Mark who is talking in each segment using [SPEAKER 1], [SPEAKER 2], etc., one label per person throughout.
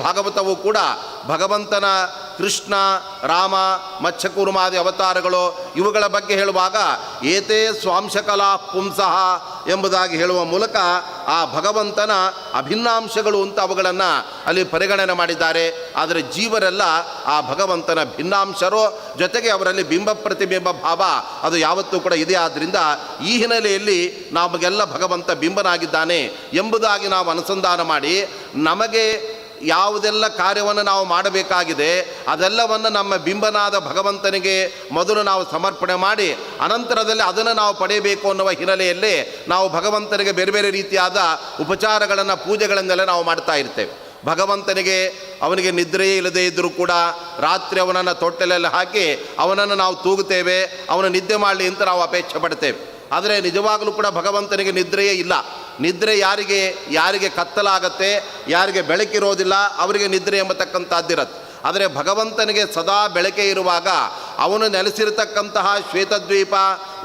[SPEAKER 1] ಭಾಗವತವು ಕೂಡ ಭಗವಂತನ ಕೃಷ್ಣ, ರಾಮ, ಮತ್ಸ್ಯಕೂರ್ಮಾದಿ ಅವತಾರಗಳು ಇವುಗಳ ಬಗ್ಗೆ ಹೇಳುವಾಗ ಏತೇ ಸ್ವಾಂಶಕಲಾ ಪುಂಸಃ ಎಂಬುದಾಗಿ ಹೇಳುವ ಮೂಲಕ ಆ ಭಗವಂತನ ಅಭಿನ್ನಾಂಶಗಳು ಅಂತ ಅವುಗಳನ್ನು ಅಲ್ಲಿ ಪರಿಗಣನೆ ಮಾಡಿದ್ದಾರೆ. ಆದರೆ ಜೀವರೆಲ್ಲ ಆ ಭಗವಂತನ ಭಿನ್ನಾಂಶರು, ಜೊತೆಗೆ ಅವರಲ್ಲಿ ಬಿಂಬ ಪ್ರತಿಬಿಂಬ ಭಾವ ಅದು ಯಾವತ್ತೂ ಕೂಡ ಇದೆ. ಆದ್ದರಿಂದ ಈ ಹಿನ್ನೆಲೆಯಲ್ಲಿ ನಮಗೆಲ್ಲ ಭಗವಂತ ಬಿಂಬನಾಗಿದ್ದಾನೆ ಎಂಬುದಾಗಿ ನಾವು ಅನುಸಂಧಾನ ಮಾಡಿ ನಮಗೆ ಯಾವುದೆಲ್ಲ ಕಾರ್ಯವನ್ನು ನಾವು ಮಾಡಬೇಕಾಗಿದೆ ಅದೆಲ್ಲವನ್ನು ನಮ್ಮ ಬಿಂಬನಾದ ಭಗವಂತನಿಗೆ ಮೊದಲು ನಾವು ಸಮರ್ಪಣೆ ಮಾಡಿ ಅನಂತರದಲ್ಲಿ ಅದನ್ನು ನಾವು ಪಡೆಯಬೇಕು ಅನ್ನುವ ಹಿನ್ನೆಲೆಯಲ್ಲಿ ನಾವು ಭಗವಂತನಿಗೆ ಬೇರೆ ಬೇರೆ ರೀತಿಯಾದ ಉಪಚಾರಗಳನ್ನು, ಪೂಜೆಗಳನ್ನೆಲ್ಲ ನಾವು ಮಾಡ್ತಾ ಇರ್ತೇವೆ. ಭಗವಂತನಿಗೆ ಅವನಿಗೆ ನಿದ್ರೆಯೇ ಇಲ್ಲದೇ ಇದ್ದರೂ ಕೂಡ ರಾತ್ರಿ ಅವನನ್ನು ತೊಟ್ಟಲೆಲ್ಲ ಹಾಕಿ ಅವನನ್ನು ನಾವು ತೂಗುತ್ತೇವೆ, ಅವನು ನಿದ್ದೆ ಮಾಡಲಿ ಅಂತ ನಾವು ಅಪೇಕ್ಷೆ ಪಡ್ತೇವೆ. ಆದರೆ ನಿಜವಾಗಲೂ ಕೂಡ ಭಗವಂತನಿಗೆ ನಿದ್ರೆಯೇ ಇಲ್ಲ. ನಿದ್ರೆ ಯಾರಿಗೆ ಕತ್ತಲಾಗತ್ತೆ, ಯಾರಿಗೆ ಬೆಳಕಿರೋದಿಲ್ಲ ಅವರಿಗೆ ನಿದ್ರೆ ಎಂಬತಕ್ಕಂಥದ್ದಿರತ್ತೆ. ಆದರೆ ಭಗವಂತನಿಗೆ ಸದಾ ಬೆಳಕೆ ಇರುವಾಗ ಅವನು ನೆಲೆಸಿರತಕ್ಕಂತಹ ಶ್ವೇತದ್ವೀಪ,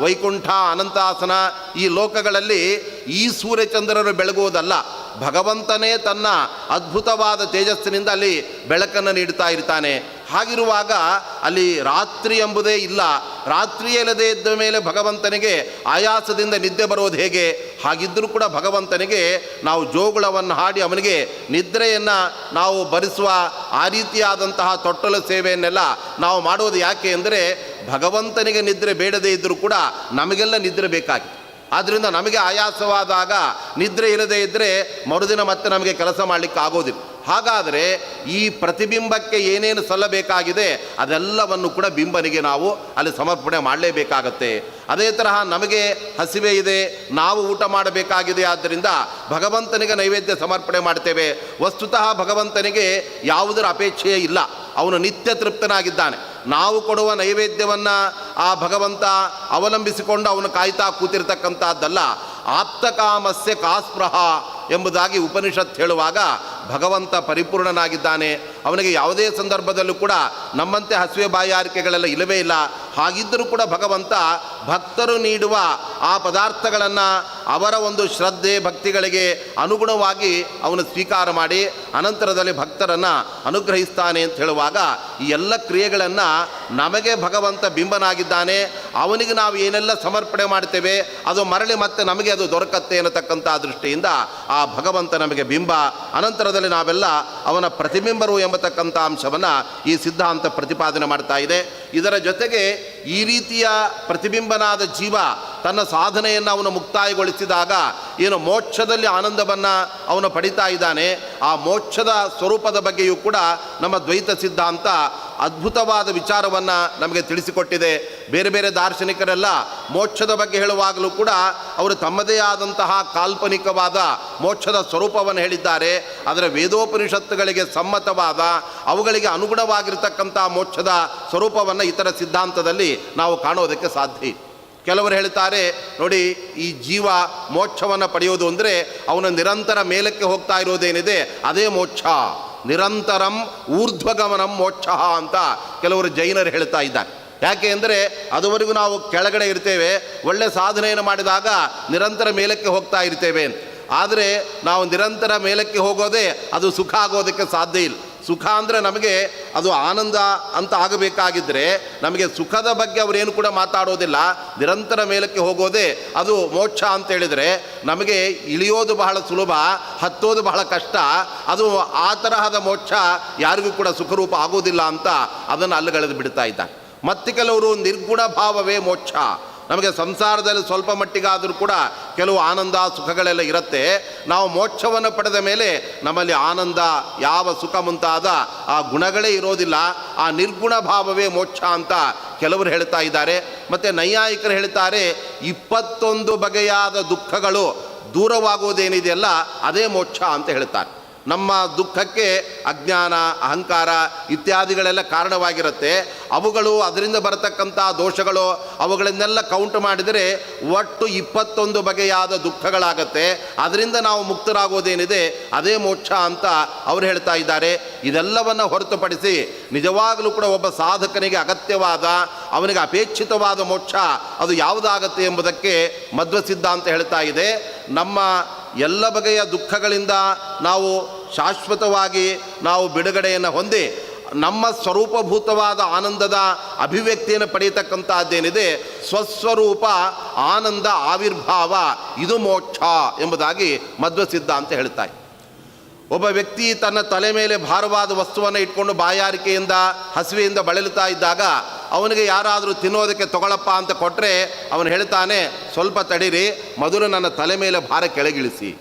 [SPEAKER 1] ವೈಕುಂಠ, ಅನಂತಾಸನ ಈ ಲೋಕಗಳಲ್ಲಿ ಈ ಸೂರ್ಯಚಂದ್ರರು ಬೆಳಗುವುದಲ್ಲ, ಭಗವಂತನೇ ತನ್ನ ಅದ್ಭುತವಾದ ತೇಜಸ್ಸಿನಿಂದ ಅಲ್ಲಿ ಬೆಳಕನ್ನು ನೀಡ್ತಾ ಇರ್ತಾನೆ. ಹಾಗಿರುವಾಗ ಅಲ್ಲಿ ರಾತ್ರಿ ಎಂಬುದೇ ಇಲ್ಲ. ರಾತ್ರಿಯೇ ಇಲ್ಲದೆ ಇದ್ದ ಮೇಲೆ ಭಗವಂತನಿಗೆ ಆಯಾಸದಿಂದ ನಿದ್ದೆ ಬರೋದು ಹೇಗೆ? ಹಾಗಿದ್ದರೂ ಕೂಡ ಭಗವಂತನಿಗೆ ನಾವು ಜೋಗುಳವನ್ನು ಹಾಡಿ ಅವನಿಗೆ ನಿದ್ರೆಯನ್ನು ನಾವು ಬರಿಸುವ ಆ ರೀತಿಯಾದಂತಹ ತೊಟ್ಟಲು ಸೇವೆಯನ್ನೆಲ್ಲ ನಾವು ಮಾಡೋದು ಯಾಕೆ ಅಂದರೆ ಭಗವಂತನಿಗೆ ನಿದ್ರೆ ಬೇಡದೇ ಇದ್ದರೂ ಕೂಡ ನಮಗೆಲ್ಲ ನಿದ್ರೆ ಬೇಕಾಗಿದೆ. ಆದ್ದರಿಂದ ನಮಗೆ ಆಯಾಸವಾದಾಗ ನಿದ್ರೆ ಇಲ್ಲದೇ ಇದ್ದರೆ ಮರುದಿನ ಮತ್ತೆ ನಮಗೆ ಕೆಲಸ ಮಾಡಲಿಕ್ಕೆ ಆಗೋದಿಲ್ಲ. ಹಾಗಾದರೆ ಈ ಪ್ರತಿಬಿಂಬಕ್ಕೆ ಏನೇನು ಸಲ್ಲಬೇಕಾಗಿದೆ ಅದೆಲ್ಲವನ್ನು ಕೂಡ ಬಿಂಬನಿಗೆ ನಾವು ಅಲ್ಲಿ ಸಮರ್ಪಣೆ ಮಾಡಲೇಬೇಕಾಗತ್ತೆ. ಅದೇ ತರಹ ನಮಗೆ ಹಸಿವೆ ಇದೆ, ನಾವು ಊಟ ಮಾಡಬೇಕಾಗಿದೆ, ಆದ್ದರಿಂದ ಭಗವಂತನಿಗೆ ನೈವೇದ್ಯ ಸಮರ್ಪಣೆ ಮಾಡ್ತೇವೆ. ವಸ್ತುತಃ ಭಗವಂತನಿಗೆ ಯಾವುದರ ಅಪೇಕ್ಷೆಯೇ ಇಲ್ಲ, ಅವನು ನಿತ್ಯ ತೃಪ್ತನಾಗಿದ್ದಾನೆ. ನಾವು ಕೊಡುವ ನೈವೇದ್ಯವನ್ನು ಆ ಭಗವಂತ ಅವಲಂಬಿಸಿಕೊಂಡು ಅವನು ಕಾಯ್ತಾ ಕೂತಿರ್ತಕ್ಕಂಥದ್ದಲ್ಲ. ಆಪ್ತಕಾಮಸ್ಯ ಕಾಸ್ಪೃಹ ಎಂಬುದಾಗಿ ಉಪನಿಷತ್ ಹೇಳುವಾಗ ಭಗವಂತ ಪರಿಪೂರ್ಣನಾಗಿದ್ದಾನೆ. ಅವನಿಗೆ ಯಾವುದೇ ಸಂದರ್ಭದಲ್ಲೂ ಕೂಡ ನಮ್ಮಂತೆ ಹಸಿವೆ ಬಾಯಾರಿಕೆಗಳೆಲ್ಲ ಇಲ್ಲವೇ ಇಲ್ಲ. ಹಾಗಿದ್ದರೂ ಕೂಡ ಭಗವಂತ ಭಕ್ತರು ನೀಡುವ ಆ ಪದಾರ್ಥಗಳನ್ನು ಅವರ ಒಂದು ಶ್ರದ್ಧೆ ಭಕ್ತಿಗಳಿಗೆ ಅನುಗುಣವಾಗಿ ಅವನು ಸ್ವೀಕಾರ ಮಾಡಿ ಅನಂತರದಲ್ಲಿ ಭಕ್ತರನ್ನು ಅನುಗ್ರಹಿಸ್ತಾನೆ ಅಂತ ಹೇಳುವಾಗ ಈ ಎಲ್ಲ ಕ್ರಿಯೆಗಳನ್ನು ನಮಗೆ ಭಗವಂತ ಬಿಂಬನಾಗಿದ್ದಾನೆ. ಅವನಿಗೆ ನಾವು ಏನೆಲ್ಲ ಸಮರ್ಪಣೆ ಮಾಡ್ತೇವೆ ಅದು ಮರಳಿ ಮತ್ತೆ ನಮಗೆ ಅದು ದೊರಕತ್ತೆ ಅನ್ನತಕ್ಕಂಥ ದೃಷ್ಟಿಯಿಂದ ಆ ಭಗವಂತ ನಮಗೆ ಬಿಂಬ, ಅನಂತರದಲ್ಲಿ ನಾವೆಲ್ಲ ಅವನ ಪ್ರತಿಬಿಂಬರು ಎಂಬತಕ್ಕಂಥ ಅಂಶವನ್ನು ಈ ಸಿದ್ಧಾಂತ ಪ್ರತಿಪಾದನೆ ಮಾಡ್ತಾ ಇದೆ. ಇದರ ಜೊತೆಗೆ ಈ ರೀತಿಯ ಪ್ರತಿಬಿಂಬನಾದ ಜೀವ ತನ್ನ ಸಾಧನೆಯನ್ನು ಅವನು ಮುಕ್ತಾಯಗೊಳಿಸಿದಾಗ ಏನು ಮೋಕ್ಷದಲ್ಲಿ ಆನಂದವನ್ನು ಅವನು ಪಡಿತಾ ಇದ್ದಾನೆ. ಆ ಮೋಕ್ಷದ ಸ್ವರೂಪದ ಬಗ್ಗೆಯೂ ಕೂಡ ನಮ್ಮ ದ್ವೈತ ಸಿದ್ಧಾಂತ ಅದ್ಭುತವಾದ ವಿಚಾರವನ್ನು ನಮಗೆ ತಿಳಿಸಿಕೊಟ್ಟಿದೆ. ಬೇರೆ ಬೇರೆ ದಾರ್ಶನಿಕರೆಲ್ಲ ಮೋಕ್ಷದ ಬಗ್ಗೆ ಹೇಳುವಾಗಲೂ ಕೂಡ ಅವರು ತಮ್ಮದೇ ಆದಂತಹ ಕಾಲ್ಪನಿಕವಾದ ಮೋಕ್ಷದ ಸ್ವರೂಪವನ್ನು ಹೇಳಿದ್ದಾರೆ. ಆದರೆ ವೇದೋಪನಿಷತ್ತುಗಳಿಗೆ ಸಮ್ಮತವಾದ ಅವುಗಳಿಗೆ ಅನುಗುಣವಾಗಿರ್ತಕ್ಕಂಥ ಮೋಕ್ಷದ ಸ್ವರೂಪವನ್ನು ಇತರ ಸಿದ್ಧಾಂತದಲ್ಲಿ ನಾವು ಕಾಣೋದಕ್ಕೆ ಸಾಧ್ಯ. ಕೆಲವರು ಹೇಳ್ತಾರೆ, ನೋಡಿ ಈ ಜೀವ ಮೋಕ್ಷವನ್ನು ಪಡೆಯೋದು ಅಂದರೆ ಅವನು ನಿರಂತರ ಮೇಲಕ್ಕೆ ಹೋಗ್ತಾ ಇರೋದೇನಿದೆ ಅದೇ ಮೋಕ್ಷ, ನಿರಂತರಂ ಊರ್ಧ್ವಗಮನಂ ಮೋಕ್ಷ ಅಂತ ಕೆಲವರು ಜೈನರು ಹೇಳ್ತಾ ಇದ್ದಾರೆ. ಯಾಕೆ ಅಂದರೆ ಅದುವರೆಗೂ ನಾವು ಕೆಳಗಡೆ ಇರ್ತೇವೆ, ಒಳ್ಳೆ ಸಾಧನೆಯನ್ನು ಮಾಡಿದಾಗ ನಿರಂತರ ಮೇಲಕ್ಕೆ ಹೋಗ್ತಾ ಇರ್ತೇವೆ. ಆದರೆ ನಾವು ನಿರಂತರ ಮೇಲಕ್ಕೆ ಹೋಗೋದೇ ಅದು ಸುಖ ಆಗೋದಕ್ಕೆ ಸಾಧ್ಯ ಇಲ್ಲ. ಸುಖ ಅಂದರೆ ನಮಗೆ ಅದು ಆನಂದ ಅಂತ ಆಗಬೇಕಾಗಿದ್ದರೆ ನಮಗೆ ಸುಖದ ಬಗ್ಗೆ ಅವರೇನು ಕೂಡ ಮಾತಾಡೋದಿಲ್ಲ. ನಿರಂತರ ಮೇಲಕ್ಕೆ ಹೋಗೋದೇ ಅದು ಮೋಕ್ಷ ಅಂತ ಹೇಳಿದರೆ ನಮಗೆ ಇಳಿಯೋದು ಬಹಳ ಸುಲಭ, ಹತ್ತೋದು ಬಹಳ ಕಷ್ಟ. ಅದು ಆ ತರಹದ ಮೋಕ್ಷ ಯಾರಿಗೂ ಕೂಡ ಸುಖರೂಪ ಆಗೋದಿಲ್ಲ ಅಂತ ಅದನ್ನು ಅಲ್ಲಗಳೆದು ಬಿಡ್ತಾ ಇದ್ದಾರೆ. ಮತ್ತೆ ಕೆಲವರು ನಿರ್ಗುಣ ಭಾವವೇ ಮೋಕ್ಷ, ನಮಗೆ ಸಂಸಾರದಲ್ಲಿ ಸ್ವಲ್ಪ ಮಟ್ಟಿಗಾದರೂ ಕೂಡ ಕೆಲವು ಆನಂದ ಸುಖಗಳೆಲ್ಲ ಇರುತ್ತೆ. ನಾವು ಮೋಕ್ಷವನ್ನು ಪಡೆದ ಮೇಲೆ ನಮ್ಮಲ್ಲಿ ಆನಂದ ಯಾವ ಸುಖ ಮುಂತಾದ ಆ ಗುಣಗಳೇ ಇರೋದಿಲ್ಲ. ಆ ನಿರ್ಗುಣ ಭಾವವೇ ಮೋಕ್ಷ ಅಂತ ಕೆಲವರು ಹೇಳ್ತಾ ಇದ್ದಾರೆ. ಮತ್ತು ನೈಯಾಯಿಕರು ಹೇಳ್ತಾರೆ 21 ಬಗೆಯಾದ ದುಃಖಗಳು ದೂರವಾಗುವುದೇನಿದೆಯಲ್ಲ ಅದೇ ಮೋಕ್ಷ ಅಂತ ಹೇಳ್ತಾರೆ. ನಮ್ಮ ದುಃಖಕ್ಕೆ ಅಜ್ಞಾನ, ಅಹಂಕಾರ ಇತ್ಯಾದಿಗಳೆಲ್ಲ ಕಾರಣವಾಗಿರುತ್ತೆ. ಅವುಗಳು ಅದರಿಂದ ಬರತಕ್ಕಂಥ ದೋಷಗಳು ಅವುಗಳನ್ನೆಲ್ಲ ಕೌಂಟ್ ಮಾಡಿದರೆ ಒಟ್ಟು 21 ಬಗೆಯಾದ ದುಃಖಗಳಾಗತ್ತೆ. ಅದರಿಂದ ನಾವು ಮುಕ್ತರಾಗೋದೇನಿದೆ ಅದೇ ಮೋಕ್ಷ ಅಂತ ಅವರು ಹೇಳ್ತಾ ಇದ್ದಾರೆ. ಇದೆಲ್ಲವನ್ನು ಹೊರತುಪಡಿಸಿ ನಿಜವಾಗಲೂ ಕೂಡ ಒಬ್ಬ ಸಾಧಕನಿಗೆ ಅಗತ್ಯವಾದ ಅವನಿಗೆ ಅಪೇಕ್ಷಿತವಾದ ಮೋಕ್ಷ ಅದು ಯಾವುದಾಗತ್ತೆ ಎಂಬುದಕ್ಕೆ ಮಧ್ವ ಸಿದ್ಧಾಂತ ಹೇಳ್ತಾ ಇದೆ. ನಮ್ಮ ಎಲ್ಲ ಬಗೆಯ ದುಃಖಗಳಿಂದ ನಾವು ಶಾಶ್ವತವಾಗಿ ನಾವು ಬಿಡುಗಡೆಯನ್ನು ಹೊಂದಿ ನಮ್ಮ ಸ್ವರೂಪಭೂತವಾದ ಆನಂದದ ಅಭಿವ್ಯಕ್ತಿಯನ್ನು ಪಡೆಯತಕ್ಕಂಥದ್ದೇನಿದೆ ಸ್ವಸ್ವರೂಪ ಆನಂದ ಆವಿರ್ಭಾವ ಇದು ಮೋಕ್ಷ ಎಂಬುದಾಗಿ ಮಧ್ವ ಸಿದ್ಧಾಂತ ಹೇಳ್ತಾರೆ. ಒಬ್ಬ ವ್ಯಕ್ತಿ ತನ್ನ ತಲೆ ಮೇಲೆ ಭಾರವಾದ ವಸ್ತುವನ್ನು ಇಟ್ಕೊಂಡು ಬಾಯಾರಿಕೆಯಿಂದ ಹಸಿವೆಯಿಂದ ಬಳಲುತ್ತಾ ಇದ್ದಾಗ ಅವನಿಗೆ ಯಾರಾದರೂ ತಿನ್ನೋದಕ್ಕೆ ತಗೊಳಪ್ಪ ಅಂತ ಕೊಟ್ಟರೆ ಅವನು ಹೇಳ್ತಾನೆ, ಸ್ವಲ್ಪ ತಡೀರಿ, ಮೊದಲು ನನ್ನ ತಲೆ ಮೇಲೆ ಭಾರ ಕೆಳಗಿಳಿಸಿ.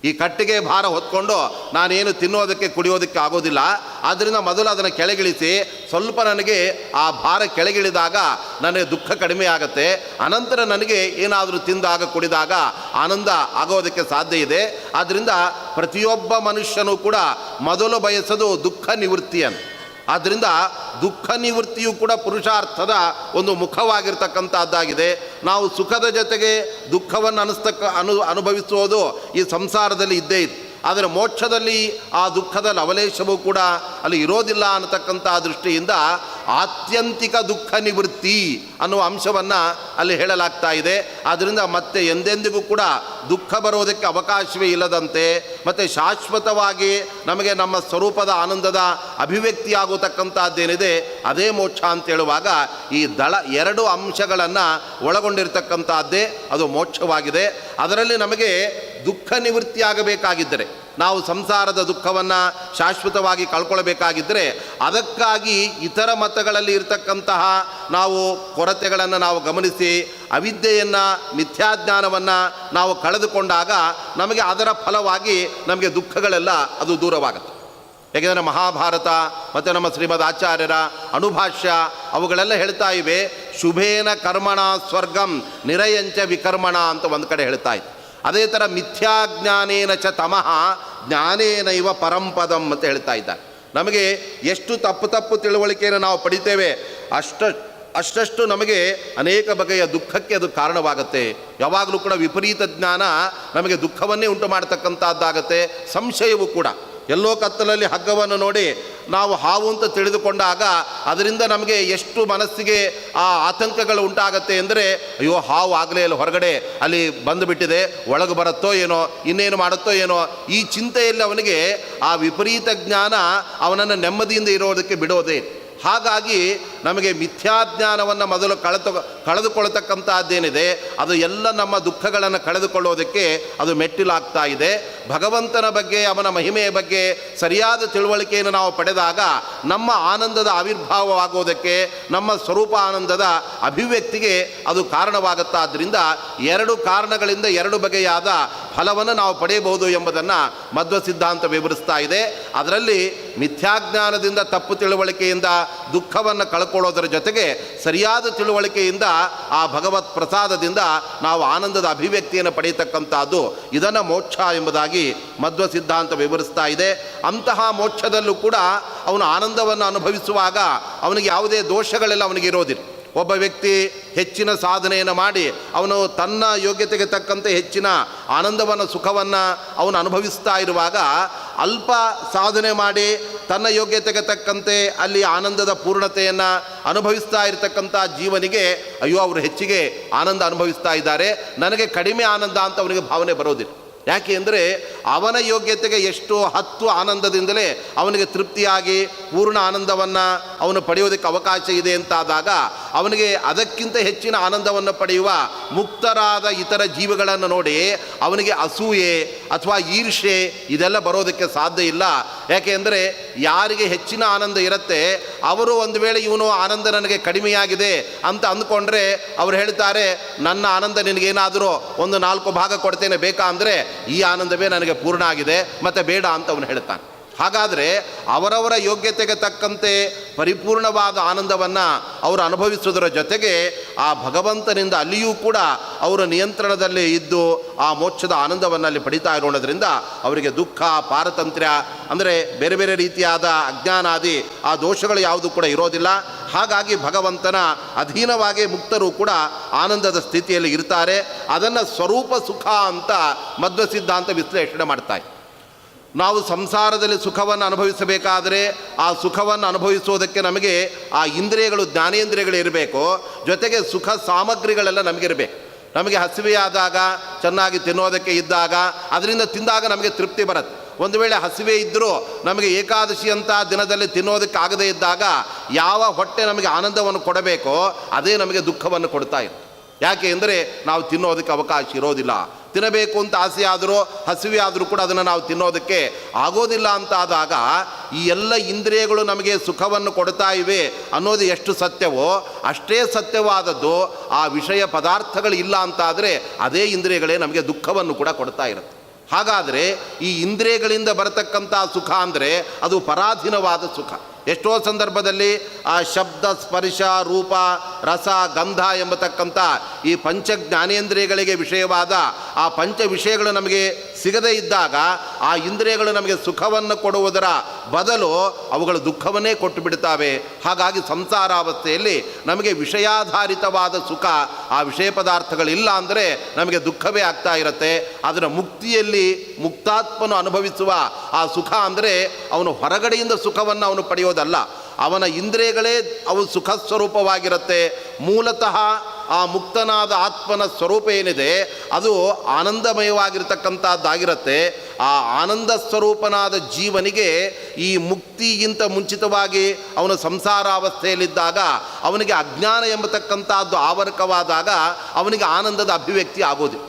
[SPEAKER 1] ಈ ಕಟ್ಟಿಗೆ ಭಾರ ಹೊತ್ಕೊಂಡು ನಾನೇನು ತಿನ್ನೋದಕ್ಕೆ ಕುಡಿಯೋದಕ್ಕೆ ಆಗೋದಿಲ್ಲ, ಆದ್ದರಿಂದ ಮೊದಲು ಅದನ್ನು ಕೆಳಗಿಳಿಸಿ, ಸ್ವಲ್ಪ ನನಗೆ ಆ ಭಾರ ಕೆಳಗಿಳಿದಾಗ ನನಗೆ ದುಃಖ ಕಡಿಮೆ ಆಗುತ್ತೆ, ಅನಂತರ ನನಗೆ ಏನಾದರೂ ತಿಂದಾಗ ಕುಡಿದಾಗ ಆನಂದ ಆಗೋದಕ್ಕೆ ಸಾಧ್ಯ ಇದೆ. ಆದ್ದರಿಂದ ಪ್ರತಿಯೊಬ್ಬ ಮನುಷ್ಯನೂ ಕೂಡ ಮೊದಲು ಬಯಸೋದು ದುಃಖ ನಿವೃತ್ತಿಯನ್ನು. ಆದ್ದರಿಂದ ದುಃಖ ನಿವೃತ್ತಿಯು ಕೂಡ ಪುರುಷಾರ್ಥದ ಒಂದು ಮುಖವಾಗಿರ್ತಕ್ಕಂಥದ್ದಾಗಿದೆ. ನಾವು ಸುಖದ ಜೊತೆಗೆ ದುಃಖವನ್ನು ಅನುಭವಿಸುವುದು ಈ ಸಂಸಾರದಲ್ಲಿ ಇದ್ದೇ ಇದೆ. ಆದರೆ ಮೋಕ್ಷದಲ್ಲಿ ಆ ದುಃಖದ ಲವಲೇಶವೂ ಕೂಡ ಅಲ್ಲಿ ಇರೋದಿಲ್ಲ ಅನ್ನತಕ್ಕಂಥ ದೃಷ್ಟಿಯಿಂದ ಆತ್ಯಂತಿಕ ದುಃಖ ನಿವೃತ್ತಿ ಅನ್ನುವ ಅಂಶವನ್ನು ಅಲ್ಲಿ ಹೇಳಲಾಗ್ತಾ ಇದೆ. ಆದ್ದರಿಂದ ಮತ್ತೆ ಎಂದೆಂದಿಗೂ ಕೂಡ ದುಃಖ ಬರೋದಕ್ಕೆ ಅವಕಾಶವೇ ಇಲ್ಲದಂತೆ ಮತ್ತು ಶಾಶ್ವತವಾಗಿ ನಮಗೆ ನಮ್ಮ ಸ್ವರೂಪದ ಆನಂದದ ಅಭಿವ್ಯಕ್ತಿಯಾಗತಕ್ಕಂಥದ್ದೇನಿದೆ ಅದೇ ಮೋಕ್ಷ ಅಂತ ಹೇಳುವಾಗ ಈ ಎರಡು ಅಂಶಗಳನ್ನು ಒಳಗೊಂಡಿರ್ತಕ್ಕಂಥದ್ದೇ ಅದು ಮೋಕ್ಷವಾಗಿದೆ. ಅದರಲ್ಲಿ ನಮಗೆ ದುಃಖ ನಿವೃತ್ತಿಯಾಗಬೇಕಾಗಿದ್ದರೆ, ನಾವು ಸಂಸಾರದ ದುಃಖವನ್ನು ಶಾಶ್ವತವಾಗಿ ಕಳ್ಕೊಳ್ಬೇಕಾಗಿದ್ದರೆ, ಅದಕ್ಕಾಗಿ ಇತರ ಮತಗಳಲ್ಲಿ ಇರತಕ್ಕಂತಹ ನಾವು ಕೊರತೆಗಳನ್ನು ನಾವು ಗಮನಿಸಿ ಅವಿದ್ಯೆಯನ್ನು ಮಿಥ್ಯಾಜ್ಞಾನವನ್ನು ನಾವು ಕಳೆದುಕೊಂಡಾಗ ನಮಗೆ ಅದರ ಫಲವಾಗಿ ನಮಗೆ ದುಃಖಗಳೆಲ್ಲ ಅದು ದೂರವಾಗುತ್ತೆ. ಏಕೆಂದರೆ ಮಹಾಭಾರತ ಮತ್ತು ನಮ್ಮ ಶ್ರೀಮದ್ ಆಚಾರ್ಯರ ಅನುಭಾಷ್ಯ ಅವುಗಳೆಲ್ಲ ಹೇಳ್ತಾ ಇವೆ, ಶುಭೇನ ಕರ್ಮಣ ಸ್ವರ್ಗಂ ನಿರಯಂಚ ವಿಕರ್ಮಣ ಅಂತ ಒಂದು ಕಡೆ ಹೇಳ್ತಾ ಇತ್ತು. ಅದೇ ಥರ ಮಿಥ್ಯಾಜ್ಞಾನೇನ ಚ ತಮಃ ಜ್ಞಾನೇನ ಇವ ಪರಂಪದಂ ಅಂತ ಹೇಳ್ತಾ ಇದ್ದಾರೆ. ನಮಗೆ ಎಷ್ಟು ತಪ್ಪು ತಿಳುವಳಿಕೆಯನ್ನು ನಾವು ಪಡಿತೇವೆ ಅಷ್ಟಷ್ಟು ನಮಗೆ ಅನೇಕ ಬಗೆಯ ದುಃಖಕ್ಕೆ ಅದು ಕಾರಣವಾಗುತ್ತೆ. ಯಾವಾಗಲೂ ಕೂಡ ವಿಪರೀತ ಜ್ಞಾನ ನಮಗೆ ದುಃಖವನ್ನೇ ಉಂಟು ಮಾಡತಕ್ಕಂಥದ್ದಾಗತ್ತೆ. ಸಂಶಯವೂ ಕೂಡ ಎಲ್ಲೋ ಕತ್ತಲಲ್ಲಿ ಹಗ್ಗವನ್ನು ನೋಡಿ ನಾವು ಹಾವು ಅಂತ ತಿಳಿದುಕೊಂಡಾಗ ಅದರಿಂದ ನಮಗೆ ಎಷ್ಟು ಮನಸ್ಸಿಗೆ ಆ ಆತಂಕಗಳು ಉಂಟಾಗತ್ತೆ ಅಂದರೆ, ಅಯ್ಯೋ ಹಾವು ಆಗಲೇ ಇಲ್ಲ, ಹೊರಗಡೆ ಅಲ್ಲಿ ಬಂದುಬಿಟ್ಟಿದೆ, ಒಳಗೆ ಬರುತ್ತೋ ಏನೋ, ಇನ್ನೇನು ಮಾಡುತ್ತೋ ಏನೋ, ಈ ಚಿಂತೆಯಲ್ಲಿ ಅವನಿಗೆ ಆ ವಿಪರೀತ ಜ್ಞಾನ ಅವನನ್ನು ನೆಮ್ಮದಿಯಿಂದ ಇರೋದಕ್ಕೆ ಬಿಡೋದೇ. ಹಾಗಾಗಿ ನಮಗೆ ಮಿಥ್ಯಾಜ್ಞಾನವನ್ನು ಮೊದಲು ಕಳೆದುಕೊಳ್ಳತಕ್ಕಂಥದ್ದೇನಿದೆ ಅದು ಎಲ್ಲ ನಮ್ಮ ದುಃಖಗಳನ್ನು ಕಳೆದುಕೊಳ್ಳೋದಕ್ಕೆ ಅದು ಮೆಟ್ಟಿಲಾಗ್ತಾ ಇದೆ. ಭಗವಂತನ ಬಗ್ಗೆ, ಅವನ ಮಹಿಮೆಯ ಬಗ್ಗೆ ಸರಿಯಾದ ತಿಳುವಳಿಕೆಯನ್ನು ನಾವು ಪಡೆದಾಗ ನಮ್ಮ ಆನಂದದ ಆವಿರ್ಭಾವವಾಗೋದಕ್ಕೆ, ನಮ್ಮ ಸ್ವರೂಪ ಆನಂದದ ಅಭಿವ್ಯಕ್ತಿಗೆ ಅದು ಕಾರಣವಾಗುತ್ತಾದ್ದರಿಂದ ಎರಡು ಕಾರಣಗಳಿಂದ ಎರಡು ಬಗೆಯಾದ ಫಲವನ್ನು ನಾವು ಪಡೆಯಬಹುದು ಎಂಬುದನ್ನು ಮಧ್ವ ಸಿದ್ಧಾಂತ ವಿವರಿಸ್ತಾ ಇದೆ. ಅದರಲ್ಲಿ ಮಿಥ್ಯಾಜ್ಞಾನದಿಂದ ತಪ್ಪು ತಿಳುವಳಿಕೆಯಿಂದ ದುಃಖವನ್ನು ಕಳ್ಕೊಳ್ಳೋದರ ಜೊತೆಗೆ ಸರಿಯಾದ ತಿಳುವಳಿಕೆಯಿಂದ ಆ ಭಗವತ್ ಪ್ರಸಾದದಿಂದ ನಾವು ಆನಂದದ ಅಭಿವ್ಯಕ್ತಿಯನ್ನು ಪಡೆಯತಕ್ಕಂಥದ್ದು ಇದನ್ನು ಮೋಕ್ಷ ಎಂಬುದಾಗಿ ಮಧ್ವ ಸಿದ್ಧಾಂತ ವಿವರಿಸ್ತಾ ಇದೆ. ಅಂತಹ ಮೋಕ್ಷದಲ್ಲೂ ಕೂಡ ಅವನು ಆನಂದವನ್ನು ಅನುಭವಿಸುವಾಗ ಅವನಿಗೆ ಯಾವುದೇ ದೋಷಗಳೆಲ್ಲ ಅವನಿಗೆ ಇರೋದಿಲ್ಲ. ಒಬ್ಬ ವ್ಯಕ್ತಿ ಹೆಚ್ಚಿನ ಸಾಧನೆಯನ್ನು ಮಾಡಿ ಅವನು ತನ್ನ ಯೋಗ್ಯತೆಗೆ ತಕ್ಕಂತೆ ಹೆಚ್ಚಿನ ಆನಂದವನ್ನು ಸುಖವನ್ನು ಅವನು ಅನುಭವಿಸ್ತಾ ಇರುವಾಗ, ಅಲ್ಪ ಸಾಧನೆ ಮಾಡಿ ತನ್ನ ಯೋಗ್ಯತೆಗೆ ತಕ್ಕಂತೆ ಅಲ್ಲಿ ಆನಂದದ ಪೂರ್ಣತೆಯನ್ನು ಅನುಭವಿಸ್ತಾ ಇರತಕ್ಕಂಥ ಜೀವನಿಗೆ ಅಯ್ಯೋ ಅವರು ಹೆಚ್ಚಿಗೆ ಆನಂದ ಅನುಭವಿಸ್ತಾ ಇದ್ದಾರೆ, ನನಗೆ ಕಡಿಮೆ ಆನಂದ ಅಂತ ಅವನಿಗೆ ಭಾವನೆ ಬರೋದಿಲ್ಲ. ಯಾಕೆ ಅಂದರೆ ಅವನ ಯೋಗ್ಯತೆಗೆ ಎಷ್ಟು 10 ಆನಂದದಿಂದಲೇ ಅವನಿಗೆ ತೃಪ್ತಿಯಾಗಿ ಪೂರ್ಣ ಆನಂದವನ್ನು ಅವನು ಪಡೆಯೋದಕ್ಕೆ ಅವಕಾಶ ಇದೆ ಅಂತಾದಾಗ ಅವನಿಗೆ ಅದಕ್ಕಿಂತ ಹೆಚ್ಚಿನ ಆನಂದವನ್ನು ಪಡೆಯುವ ಮುಕ್ತರಾದ ಇತರ ಜೀವಿಗಳನ್ನು ನೋಡಿ ಅವನಿಗೆ ಅಸೂಯೆ ಅಥವಾ ಈರ್ಷೆ ಇದೆಲ್ಲ ಬರೋದಕ್ಕೆ ಸಾಧ್ಯ ಇಲ್ಲ. ಯಾಕೆ ಅಂದರೆ ಯಾರಿಗೆ ಹೆಚ್ಚಿನ ಆನಂದ ಇರುತ್ತೆ ಅವರು ಒಂದು ವೇಳೆ ಇವನು ಆನಂದ ನನಗೆ ಕಡಿಮೆಯಾಗಿದೆ ಅಂತ ಅಂದ್ಕೊಂಡ್ರೆ ಅವ್ರು ಹೇಳ್ತಾರೆ, ನನ್ನ ಆನಂದ ನಿನಗೇನಾದರೂ ಒಂದು 4 ಭಾಗ ಕೊಡ್ತೇನೆ, ಬೇಕಾ ಅಂದರೆ ಈ ಆನಂದವೇ ನನಗೆ ಪೂರ್ಣ ಆಗಿದೆ ಮತ್ತು ಬೇಡ ಅಂತ ಅವನು ಹೇಳ್ತಾನೆ. ಹಾಗಾದರೆ ಅವರವರ ಯೋಗ್ಯತೆಗೆ ತಕ್ಕಂತೆ ಪರಿಪೂರ್ಣವಾದ ಆನಂದವನ್ನು ಅವರು ಅನುಭವಿಸುವುದರ ಜೊತೆಗೆ ಆ ಭಗವಂತನಿಂದ ಅಲ್ಲಿಯೂ ಕೂಡ ಅವರ ನಿಯಂತ್ರಣದಲ್ಲಿ ಇದ್ದು ಆ ಮೋಕ್ಷದ ಆನಂದವನ್ನು ಅಲ್ಲಿ ಪಡಿತಾ ಇರೋದ್ರಿಂದ ಅವರಿಗೆ ದುಃಖ, ಪಾರತಂತ್ರ್ಯ ಅಂದರೆ ಬೇರೆ ಬೇರೆ ರೀತಿಯಾದ ಅಜ್ಞಾನಾದಿ ಆ ದೋಷಗಳು ಯಾವುದು ಕೂಡ ಇರೋದಿಲ್ಲ. ಹಾಗಾಗಿ ಭಗವಂತನ ಅಧೀನವಾಗಿ ಮುಕ್ತರು ಕೂಡ ಆನಂದದ ಸ್ಥಿತಿಯಲ್ಲಿ ಇರ್ತಾರೆ. ಅದನ್ನು ಸ್ವರೂಪ ಸುಖ ಅಂತ ಮಧ್ವ ಸಿದ್ಧಾಂತ ವಿಶ್ಲೇಷಣೆ ಮಾಡ್ತಾರೆ. ನಾವು ಸಂಸಾರದಲ್ಲಿ ಸುಖವನ್ನು ಅನುಭವಿಸಬೇಕಾದರೆ ಆ ಸುಖವನ್ನು ಅನುಭವಿಸೋದಕ್ಕೆ ನಮಗೆ ಆ ಇಂದ್ರಿಯಗಳು, ಜ್ಞಾನೇಂದ್ರಿಯಗಳು ಇರಬೇಕು. ಜೊತೆಗೆ ಸುಖ ಸಾಮಗ್ರಿಗಳೆಲ್ಲ ನಮಗಿರಬೇಕು. ನಮಗೆ ಹಸಿವೆಯಾದಾಗ ಚೆನ್ನಾಗಿ ತಿನ್ನೋದಕ್ಕೆ ಇದ್ದಾಗ ಅದರಿಂದ ತಿಂದಾಗ ನಮಗೆ ತೃಪ್ತಿ ಬರುತ್ತೆ. ಒಂದು ವೇಳೆ ಹಸಿವೆ ಇದ್ದರೂ ನಮಗೆ ಏಕಾದಶಿ ಅಂತ ದಿನದಲ್ಲಿ ತಿನ್ನೋದಕ್ಕೆ ಆಗದೇ ಇದ್ದಾಗ ಯಾವ ಹೊಟ್ಟೆ ನಮಗೆ ಆನಂದವನ್ನು ಕೊಡಬೇಕೋ ಅದೇ ನಮಗೆ ದುಃಖವನ್ನು ಕೊಡ್ತಾ ಇತ್ತು. ಯಾಕೆ ಅಂದರೆ ನಾವು ತಿನ್ನೋದಕ್ಕೆ ಅವಕಾಶ ಇರೋದಿಲ್ಲ. ತಿನ್ನಬೇಕು ಅಂತ ಆಸೆ ಆದರೂ ಹಸಿವೆ ಆದರೂ ಕೂಡ ಅದನ್ನು ನಾವು ತಿನ್ನೋದಕ್ಕೆ ಆಗೋದಿಲ್ಲ ಅಂತ ಆದಾಗ ಈ ಎಲ್ಲ ಇಂದ್ರಿಯಗಳು ನಮಗೆ ಸುಖವನ್ನು ಕೊಡ್ತಾ ಇವೆ ಅನ್ನೋದು ಎಷ್ಟು ಸತ್ಯವೋ ಅಷ್ಟೇ ಸತ್ಯವಾದದ್ದು ಆ ವಿಷಯ ಪದಾರ್ಥಗಳು ಇಲ್ಲ ಅಂತಾದರೆ ಅದೇ ಇಂದ್ರಿಯಗಳೇ ನಮಗೆ ದುಃಖವನ್ನು ಕೂಡ ಕೊಡ್ತಾ ಇರುತ್ತೆ. ಹಾಗಾದರೆ ಈ ಇಂದ್ರಿಯಗಳಿಂದ ಬರತಕ್ಕಂಥ ಸುಖ ಅಂದರೆ ಅದು ಪರಾಧೀನವಾದ ಸುಖ. ಎಷ್ಟೋ ಸಂದರ್ಭದಲ್ಲಿ ಆ ಶಬ್ದ ಸ್ಪರ್ಶ ರೂಪ ರಸ ಗಂಧ ಎಂಬತಕ್ಕಂಥ ಈ ಪಂಚ ಜ್ಞಾನೇಂದ್ರಿಯಗಳಿಗೆ ವಿಷಯವಾದ ಆ ಪಂಚ ವಿಷಯಗಳು ನಮಗೆ ಸಿಗದೇ ಇದ್ದಾಗ ಆ ಇಂದ್ರಿಯಗಳು ನಮಗೆ ಸುಖವನ್ನು ಕೊಡುವುದರ ಬದಲು ಅವುಗಳು ದುಃಖವನ್ನೇ ಕೊಟ್ಟು ಬಿಡ್ತಾವೆ. ಹಾಗಾಗಿ ಸಂಸಾರಾವಸ್ಥೆಯಲ್ಲಿ ನಮಗೆ ವಿಷಯಾಧಾರಿತವಾದ ಸುಖ ಆ ವಿಷಯ ಪದಾರ್ಥಗಳಿಲ್ಲ ಅಂದರೆ ನಮಗೆ ದುಃಖವೇ ಆಗ್ತಾ ಇರುತ್ತೆ. ಅದರ ಮುಕ್ತಿಯಲ್ಲಿ ಮುಕ್ತಾತ್ಮನು ಅನುಭವಿಸುವ ಆ ಸುಖ ಅಂದರೆ ಅವನು ಹೊರಗಡೆಯಿಂದ ಸುಖವನ್ನು ಅವನು ಪಡೆಯೋದಲ್ಲ, ಅವನ ಇಂದ್ರಿಯಗಳೇ ಅವು ಸುಖ ಸ್ವರೂಪವಾಗಿರುತ್ತೆ. ಮೂಲತಃ ಆ ಮುಕ್ತನಾದ ಆತ್ಮನ ಸ್ವರೂಪ ಏನಿದೆ ಅದು ಆನಂದಮಯವಾಗಿರ್ತಕ್ಕಂಥದ್ದಾಗಿರುತ್ತೆ. ಆ ಆನಂದ ಸ್ವರೂಪನಾದ ಜೀವನಿಗೆ ಈ ಮುಕ್ತಿಗಿಂತ ಮುಂಚಿತವಾಗಿ ಅವನು ಸಂಸಾರಾವಸ್ಥೆಯಲ್ಲಿದ್ದಾಗ ಅವನಿಗೆ ಅಜ್ಞಾನ ಎಂಬತಕ್ಕಂಥದ್ದು ಆವರಕವಾದಾಗ ಅವನಿಗೆ ಆನಂದದ ಅಭಿವ್ಯಕ್ತಿ ಆಗೋದಿಲ್ಲ.